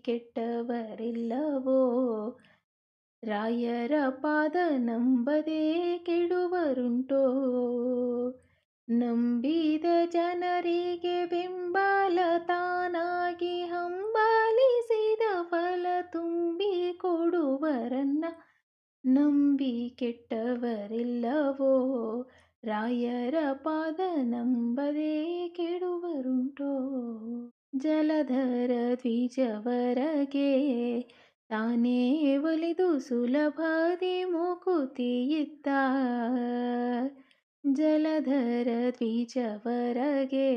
ಕೆಟ್ಟವರಿಲ್ಲವೋ ರಾಯರ ಪಾದ ನಂಬದೆ ಕೆಡುವರುಂಟೋ ನಂಬಿದ ಜನರಿಗೆ ಬೆಂಬಲ ತಾನಾಗಿ ಹಂಬಲಿಸಿದ ಫಲ ತುಂಬಿ ಕೊಡುವರನ್ನ ನಂಬಿ ಕೆಟ್ಟವರಿಲ್ಲವೋ ರಾಯರ ಪಾದ ನಂಬದೆ ಕೆಡುವರುಂಟೋ ಜಲಧರ ದ್ವಿಜವರಗೆ ತಾನೇ ಒಲಿದು ಸುಲಭದಿ ಮುಕುತಿಯಿತ್ತ ಜಲಧರ ದ್ವಿಜವರಗೆ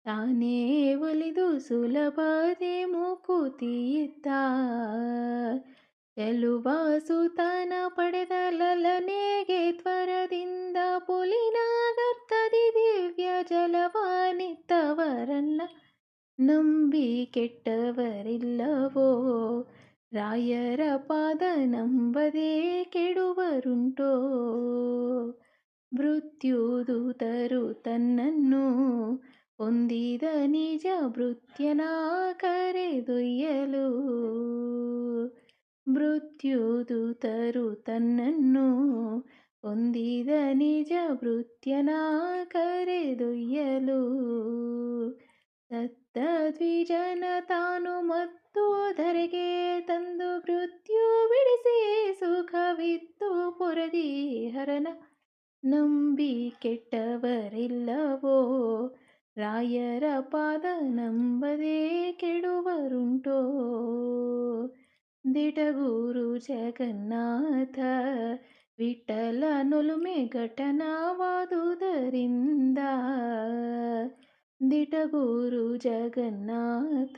ತಾನೇ ಒಲಿದು ಸುಲಭದಿ ಮುಕುತಿಯಿತ್ತ ಚೆಲುವಾಸುತನ ಪಡೆದ ಲಲನೆಗೆ ತ್ವರದಿಂದ ಪುಲಿನಾಗರ್ತದಿ ದಿವ್ಯ ಜಲವಾನಿತ್ತವರನ್ನ ನಂಬಿ ಕೆಟ್ಟವರಿಲ್ಲವೋ ರಾಯರ ಪಾದ ನಂಬದೆ ಕೆಡುವರುಂಟೋ ಮೃತ್ಯುದೂತರು ತನ್ನನ್ನು ಹೊಂದಿದ ನಿಜ ಭೃತ್ಯನ ಕರೆದೊಯ್ಯಲು ಮೃತ್ಯುದೂತರು ತನ್ನನ್ನು ಹೊಂದಿದ ನಿಜ ಭೃತ್ಯನ ಕರೆದೊಯ್ಯಲು ಸತ್ತ ದ್ವಿಜನ ತಾನು ಮತ್ತು ಧರೆಗೆ ತಂದು ಮೃತ್ಯು ಬಿಡಿಸಿ ಸುಖವಿತ್ತು ಪೊರದಿ ಹರನ ನಂಬಿ ಕೆಟ್ಟವರಿಲ್ಲವೋ ರಾಯರ ಪಾದ ನಂಬದೆ ಕೆಡುವರುಂಟೋ ದಿಟಗೂರು ಜಗನ್ನಾಥ ವಿಠಲನೊಲುಮೆ ಘಟನವಾದುದರಿಂದ ದಿಟಗೂರು ಜಗನ್ನಾಥ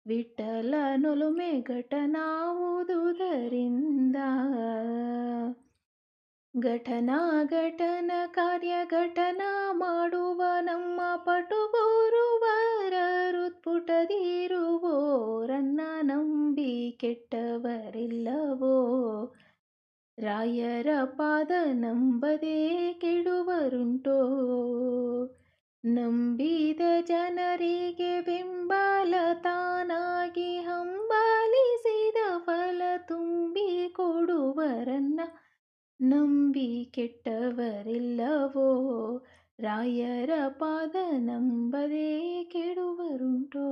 ವಿಠಲನೊಲುಮೆ ಘಟನವಾದುದರಿಂದ ಘಟನ ಕಾರ್ಯ ಘಟನ ಮಾಡುವ ನಮ್ಮ ಪಟುಗುರುವರ ಹೃತ್ಪುಟದಿರುವೋರನ್ನ ನಂಬಿ ಕೆಟ್ಟವರಿಲ್ಲವೋ ರಾಯರ ಪಾದ ನಂಬದೆ ಕೆಡುವರುಂಟೋ ನಂಬಿದ ಜನರಿಗೆ ಬೆಂಬಲ ತಾನಾಗಿ ಹಂಬಲಿಸಿದ ಫಲ ತುಂಬಿ ಕೊಡುವರನ್ನ ನಂಬಿ ಕೆಟ್ಟವರಿಲ್ಲವೋ ರಾಯರ ಪಾದ ನಂಬದೆ ಕೆಡುವರುಂಟೋ